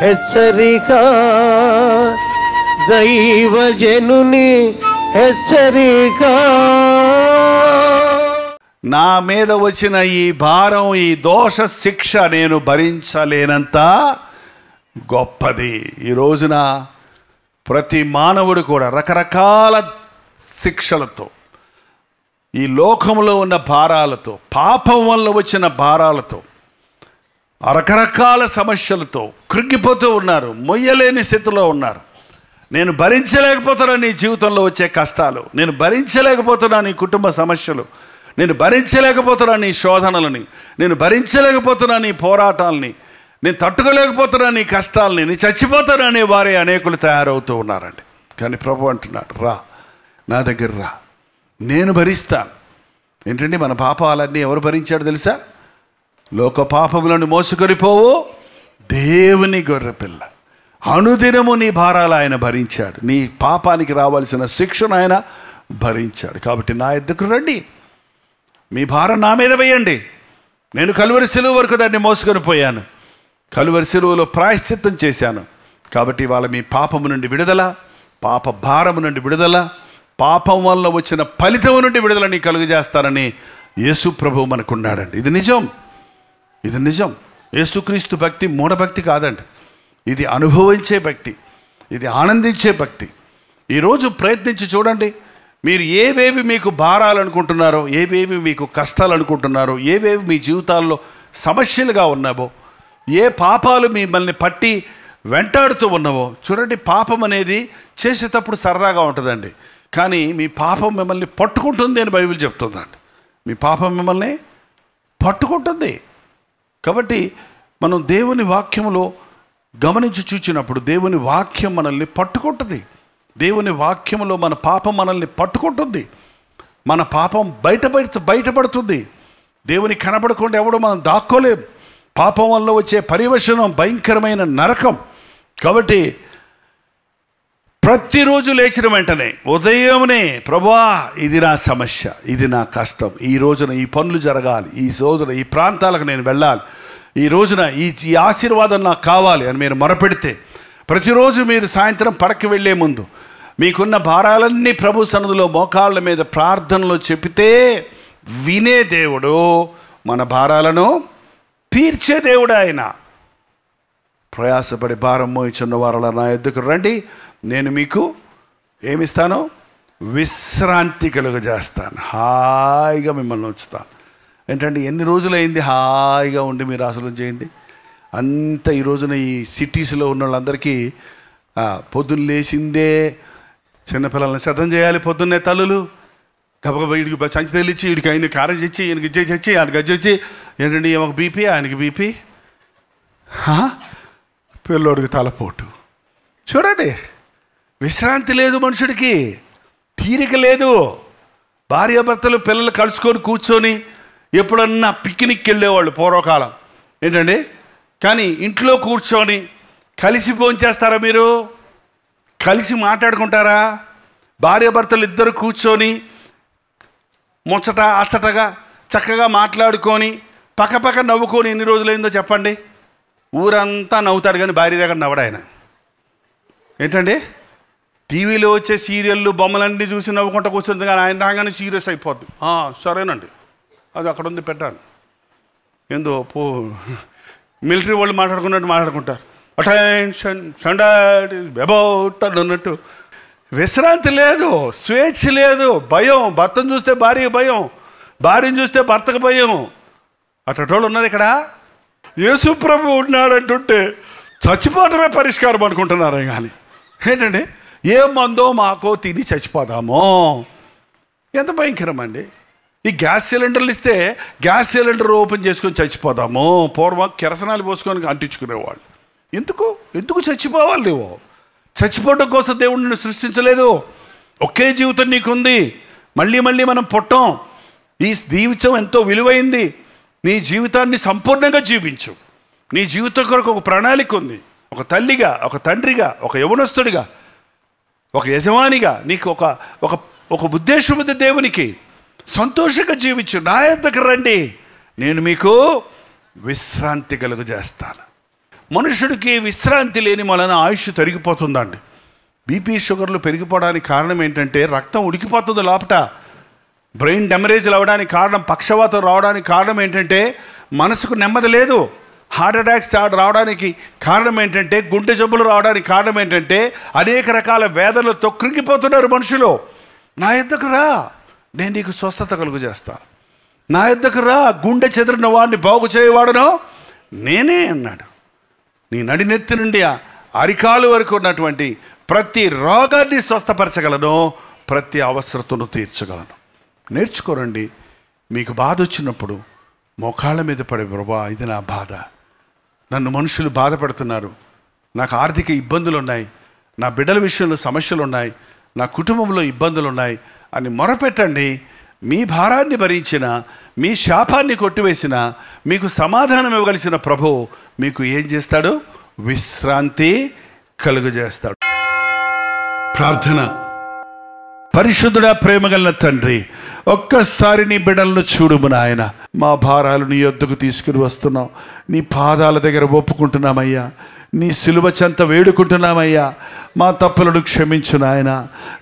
హెచ్చరిక, దైవజనుని హెచ్చరిక. నా మీద వచ్చిన ఈ భారం, ఈ దోష శిక్ష నేను భరించలేనంత గొప్పది. ఈ రోజున ప్రతి మానవుడు కూడా రకరకాల శిక్షలతో, ఈ లోకంలో ఉన్న భారాలతో, పాపం వల్ల వచ్చిన భారాలతో, రకరకాల సమస్యలతో కృంగిపోతూ ఉన్నారు, మొయ్యలేని స్థితిలో ఉన్నారు. నేను భరించలేకపోతున్నా నీ జీవితంలో వచ్చే కష్టాలు, నేను భరించలేకపోతున్నా నీ కుటుంబ సమస్యలు, నేను భరించలేకపోతున్నా నీ శోధనలని, నేను భరించలేకపోతున్నా నీ పోరాటాలని, నేను తట్టుకోలేకపోతున్నా నీ కష్టాలని, నేను చచ్చిపోతాను అనే వారే అనేకులు తయారవుతూ ఉన్నారండి. కానీ ప్రభు అంటున్నాడు, రా నా దగ్గర రా, నేను భరిస్తాను. ఏంటంటే మన పాపాలన్నీ ఎవరు భరించాడు తెలుసా? లోక పాపములను మోసుకొని పోవు దేవుని గొర్రెపిల్ల. అనుదినము నీ భారాలు ఆయన భరించాడు. నీ పాపానికి రావాల్సిన శిక్షను ఆయన భరించాడు. కాబట్టి నా ఎద్దుకు రండి, మీ భారం నా మీద వేయండి. నేను కలువరి సిలువ వరకు దాన్ని మోసుకొని పోయాను, కలువరి సిలువలో ప్రాయశ్చిత్తం చేశాను. కాబట్టి వాళ్ళ మీ పాపము నుండి విడుదల, పాప భారము నుండి విడుదల, పాపం వల్ల వచ్చిన ఫలితం నుండి విడుదల నీ కలుగజేస్తానని యేసు ప్రభువు మనకున్నాడండి. ఇది నిజం, ఇది నిజం. యేసుక్రీస్తు భక్తి మూఢభక్తి కాదండి, ఇది అనుభవించే భక్తి, ఇది ఆనందించే భక్తి. ఈరోజు ప్రయత్నించి చూడండి, మీరు ఏవేవి మీకు భారాలు అనుకుంటున్నారో, ఏవేవి మీకు కష్టాలు అనుకుంటున్నారో, ఏవేవి మీ జీవితాల్లో సమస్యలుగా ఉన్నావో, ఏ పాపాలు మిమ్మల్ని పట్టి వెంటాడుతూ ఉన్నావో చూడండి. పాపం అనేది చేసేటప్పుడు సరదాగా ఉంటుందండి, కానీ మీ పాపం మిమ్మల్ని పట్టుకుంటుంది అని బైబిల్ చెప్తుందండి. మీ పాపం మిమ్మల్ని పట్టుకుంటుంది. కాబట్టి మనం దేవుని వాక్యంలో గమనించి చూచినప్పుడు దేవుని వాక్యం మనల్ని పట్టుకుంటుంది. దేవుని వాక్యంలో మన పాపం మనల్ని పట్టుకుంటుంది. మన పాపం బయటపడుతుంది. దేవుని కనబడకుండా ఎవడో మనం దాక్కోలేం. పాపం వల్ల వచ్చే పరివశనం భయంకరమైన నరకం. కాబట్టి ప్రతిరోజు లేచిన వెంటనే ఉదయమునే ప్రభువా ఇది నా సమస్య, ఇది నా కష్టం, ఈ రోజున ఈ పనులు జరగాలి, ఈ రోజున ఈ ప్రాంతాలకు నేను వెళ్ళాలి, ఈ రోజున ఈ ఆశీర్వాదం నాకు కావాలి అని మీరు మొరపెడితే, ప్రతిరోజు మీరు సాయంత్రం పడకి వెళ్ళే ముందు మీకున్న భారాలన్నీ ప్రభు సన్నిధిలో మోకాళ్ళ మీద ప్రార్థనలో చెబితే వినే దేవుడు, మన భారాలను తీర్చే దేవుడు ఆయన. ప్రయాసపడి భారం మోయిచున్న వారలా నా ఎద్దుకు రండి, నేను మీకు ఏమిస్తాను? విశ్రాంతి కలుగజేస్తాను. హాయిగా మిమ్మల్ని ఉంచుతాను. ఏంటంటే ఎన్ని రోజులైంది హాయిగా ఉండి మీరు అసలు చేయండి. అంత ఈ రోజున ఈ సిటీస్లో ఉన్న వాళ్ళందరికీ పొద్దున్న లేచిందే చిన్నపిల్లల్ని సిద్ధం చేయాలి. పొద్దున్నే తల్లులు గబగబ వీడికి సంచి తెలిచి, వీడికి ఆయన కారం తెచ్చి, ఈయనకి ఇజ్జ తెచ్చి, ఆయనకి గజ్జ వచ్చి, ఏంటంటే ఈమెకు బీపీ, ఆయనకి బీపీ, పిల్లోడికి తలపోటు. చూడండి, విశ్రాంతి లేదు మనుషుడికి, తీరిక లేదు. భార్యాభర్తలు పిల్లలు కలుసుకొని కూర్చొని ఎప్పుడన్నా పిక్నిక్కి వెళ్ళేవాళ్ళు పూర్వకాలం ఏంటండి. కానీ ఇంట్లో కూర్చొని కలిసి భోంచేస్తారా? మీరు కలిసి మాట్లాడుకుంటారా? భార్యాభర్తలు ఇద్దరు కూర్చొని ముచ్చట అచ్చటగా చక్కగా మాట్లాడుకొని పక్కపక్క నవ్వుకొని ఎన్ని రోజులైందో చెప్పండి. ఊరంతా నవ్వుతాడు కానీ భార్య దగ్గర నవ్వడు ఆయన. ఏంటండి, టీవీలో వచ్చే సీరియళ్ళు బొమ్మలన్నీ చూసి నవ్వుకుంటూ కూర్చుంది, కానీ ఆయన రాగానే సీరియస్ అయిపోద్ది. సరేనండి, అది అక్కడ ఉంది పెట్టాను. ఏందో మిలిటరీ వాళ్ళు మాట్లాడుకున్నట్టు మాట్లాడుకుంటారు. అటెన్షన్ స్టాండర్డ్ అబౌట్ అన్నట్టు. విశ్రాంతి లేదు, స్వేచ్ఛ లేదు, భయం. భర్తను చూస్తే భార్య భయం, భార్యను చూస్తే భర్తకు భయం. అటోళ్ళు ఉన్నారు ఇక్కడ. యేసు ప్రభు ఉన్నాడంటుంటే చచ్చిపోవటమే పరిష్కారం అనుకుంటున్నారు. కానీ ఏంటండి, ఏ మందో మాకో తిని చచ్చిపోదామో. ఎంత భయంకరం అండి. ఈ గ్యాస్ సిలిండర్లు ఇస్తే గ్యాస్ సిలిండర్ ఓపెన్ చేసుకొని చచ్చిపోదాము. పూర్వం కిరసనాలు పోసుకొని అంటించుకునేవాళ్ళు. ఎందుకు చచ్చిపోవాలి? నువ్వు చచ్చిపోవడం కోసం దేవుడిని సృష్టించలేదు. ఒకే జీవితం నీకుంది. మళ్ళీ మనం పుట్టాం. ఈ జీవితం ఎంతో విలువైంది. నీ జీవితాన్ని సంపూర్ణంగా జీవించు. నీ జీవితం కొరకు ఒక ప్రణాళిక ఉంది. ఒక తల్లిగా, ఒక తండ్రిగా, ఒక యవనస్తుడిగా, ఒక యజమానిగా నీకు ఒక ఉద్దేశం ఉంది. దేవునికి సంతోషంగా జీవించు. నా యొద్దకు రండి, నేను మీకు విశ్రాంతి కలుగజేస్తాను. మనుషుడికి విశ్రాంతి లేని వలన ఆయుష్ తరిగిపోతుందండి. బీపీ షుగర్లు పెరిగిపోవడానికి కారణం ఏంటంటే రక్తం ఉడికిపోతుంది లోపట. బ్రెయిన్ డెమరేజ్లు అవ్వడానికి కారణం, పక్షవాతం రావడానికి కారణం ఏంటంటే మనసుకు నెమ్మది లేదు. హార్ట్ అటాక్స్ రావడానికి కారణం ఏంటంటే, గుండె జబ్బులు రావడానికి కారణం ఏంటంటే అనేక రకాల వేదనలతో కృంగిపోతున్నారు మనుషులు. నా యొద్దకు రా, నేను నీకు స్వస్థత కలుగు చేస్తా. నా యొద్దకు రా, గుండె చెదిరిన వాడిని బాగు చేయవాడను నేనే అన్నాడు. నీ నడినెత్తి నుండి అరికాలు వరకు ఉన్నటువంటి ప్రతి రోగాన్ని స్వస్థపరచగలను, ప్రతి అవసరతను తీర్చగలను. నేర్చుకోరండి. మీకు బాధ వచ్చినప్పుడు మోకాళ్ళ మీద పడే, ప్రభా ఇది నా బాధ, నన్ను మనుషులు బాధపడుతున్నారు, నాకు ఆర్థిక ఇబ్బందులు ఉన్నాయి, నా బిడ్డల విషయంలో సమస్యలు ఉన్నాయి, నా కుటుంబంలో ఇబ్బందులు ఉన్నాయి అని మొరపెట్టండి. మీ భారాన్ని భరించిన, మీ శాపాన్ని కొట్టివేసిన, మీకు సమాధానం ఇవ్వగలిసిన ప్రభువు మీకు ఏం చేస్తాడు? విశ్రాంతి కలుగజేస్తాడు. ప్రార్థన. పరిశుద్ధుడా, ప్రేమగల తండ్రి, ఒక్కసారి నీ బిడ్డలను చూడుము నాయన. మా భారాలు నీ యొద్దకు తీసుకుని వస్తున్నాం. నీ పాదాల దగ్గర ఒప్పుకుంటున్నామయ్యా. నీ సిలువ చెంత వేడుకుంటున్నామయ్యా. మా తప్పులను క్షమించు నాయన.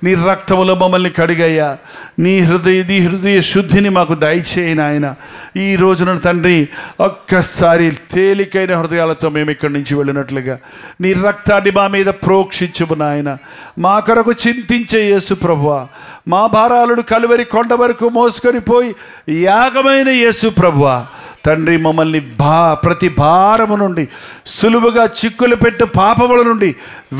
నీ రక్తములో మమ్మల్ని కడిగయ్యా. నీ హృదయ శుద్ధిని మాకు దయచేయి నాయన. ఈ రోజున తండ్రి, ఒక్కసారి తేలికైన హృదయాలతో మేము ఇక్కడి నుంచి వెళ్ళినట్లుగా నీ రక్తాన్ని మా మీద ప్రోక్షించుము నాయన. మా కొరకు చింతించే యేసు ప్రభువా, మా భారాలను కలువరి కొండ వరకు మోసుకొని పోయి యాగమైన యేసు ప్రభువా తండ్రి, మమ్మల్ని ప్రతి భారము నుండి, సులువుగా చిక్కులు పెట్టు పాపముల నుండి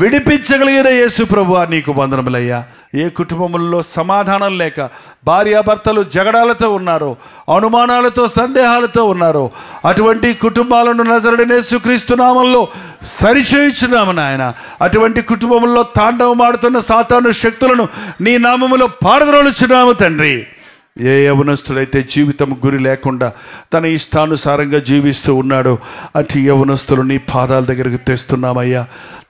విడిపించగలిగిన యేసు ప్రభువా నీకు వందనములయ్యా. ఏ కుటుంబంలో సమాధానం లేక భార్యాభర్తలు జగడాలతో ఉన్నారో, అనుమానాలతో, సందేహాలతో ఉన్నారో, అటువంటి కుటుంబాలను నజరుడైన యేసుక్రీస్తు నామములో సరిచేయుచున్నాము నాయన. అటువంటి కుటుంబంలో తాండవమాడుతున్న సాతాను శక్తులను నీ నామములో పారద్రోలుచున్నాము తండ్రి. ఏ యవనస్తుడైతే జీవితం గురి లేకుండా తన ఇష్టానుసారంగా జీవిస్తూ ఉన్నాడో అటు యవనస్తులు నీ పాదాల దగ్గరకు తెస్తున్నామయ్యా.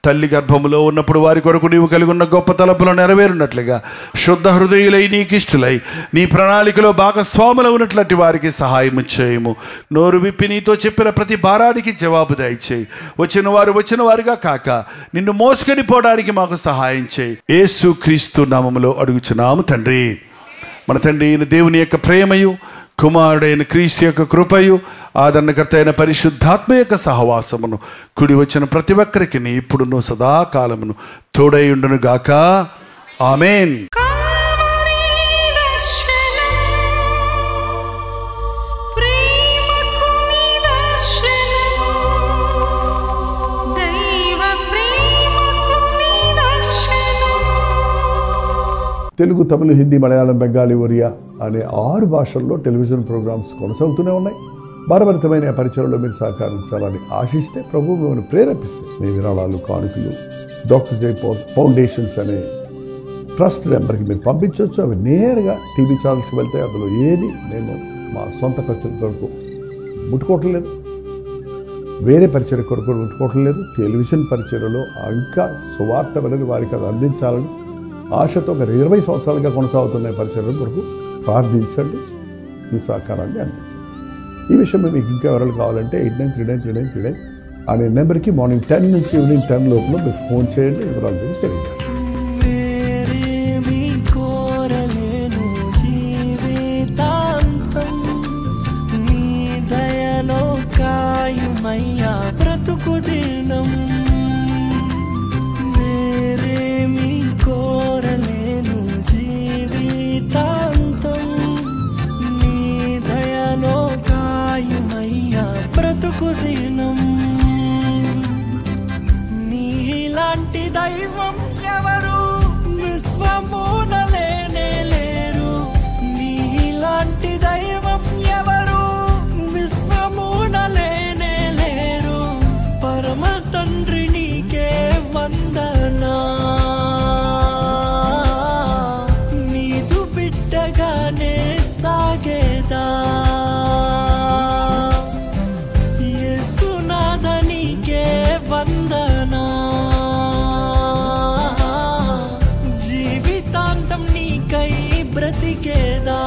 తల్లి గర్భములో ఉన్నప్పుడు వారి కొరకు నీవు కలిగి ఉన్న గొప్ప తలపులు నెరవేరున్నట్లుగా శుద్ధ హృదయులై, నీకిష్టులై, నీ ప్రణాళికలో భాగస్వాములు ఉన్నట్లటి వారికి సహాయం చేయము. నోరు విప్పి నీతో చెప్పిన ప్రతి భారానికి జవాబు దయచేయి. వచ్చిన వారుగా కాక నిన్ను మోసుకొని పోవడానికి మాకు సహాయం చేయి. యేసుక్రీస్తు నామములో అడుగుచున్నాము తండ్రి. మన తండ్రి అయిన దేవుని యొక్క ప్రేమయు, కుమారుడైన క్రీస్తు యొక్క కృపయు, ఆదరణకర్త అయిన పరిశుద్ధాత్మ యొక్క సహవాసమును కుడి వచ్చిన ప్రతి ఒక్కరికి ఇప్పుడును సదాకాలమును తోడైయుండును గాక. ఆమేన్. తెలుగు, తమిళ, హిందీ, మలయాళం, బెంగాలీ, ఒరియా అనే 6 భాషల్లో టెలివిజన్ ప్రోగ్రామ్స్ కొనసాగుతూనే ఉన్నాయి. భారభరితమైన పరిచయంలో మీరు సహకరించాలని ఆశిస్తే, ప్రభువు మిమ్మల్ని ప్రేరేపిస్తే మీ విరాళాలు, కానుకలు డాక్టర్ జై పాల్ ఫౌండేషన్స్ అనే ట్రస్ట్ నెంబర్కి మీరు పంపించవచ్చు. అవి నేరుగా టీవీ ఛానల్స్కి వెళ్తాయి. అందులో ఏది మేము మా సొంత పరిచయం కొరకు ముట్టుకోవటం లేదు, వేరే పరిచయం కొరకు ముట్టుకోవటం లేదు. టెలివిజన్ పరిచయలో ఇంకా సువార్త వెళ్ళని వారికి అది అందించాలని ఆశతో ఒక 20 సంవత్సరాలుగా కొనసాగుతున్న పరిచయం కొరకు ప్రార్థించండి, మీ సహకారాన్ని అందించండి. ఈ విషయంలో మీకు ఇంకా వివరాలు కావాలంటే 89393939 అనే నెంబర్కి మార్నింగ్ 10 నుంచి ఈవినింగ్ 10 లోపల మీరు ఫోన్ చేయండి. వివరాలు గురించి తెలియజేస్తాను. నీలాంటి దైవం ఎవరు విశ్వమున లేనే లేరు. నీలాంటి దైవం ఎవరు విశ్వమున లేనే లేరు. పరమ తండ్రి నీకే వందనా, నీదు బిడ్డగానే సాగేదా. జీవితాంతం నీకై బ్రతికేదా.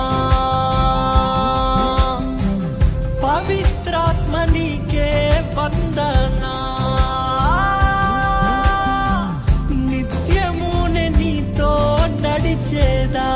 పవిత్రాత్మ నీకే వందనా. పిలిచేదా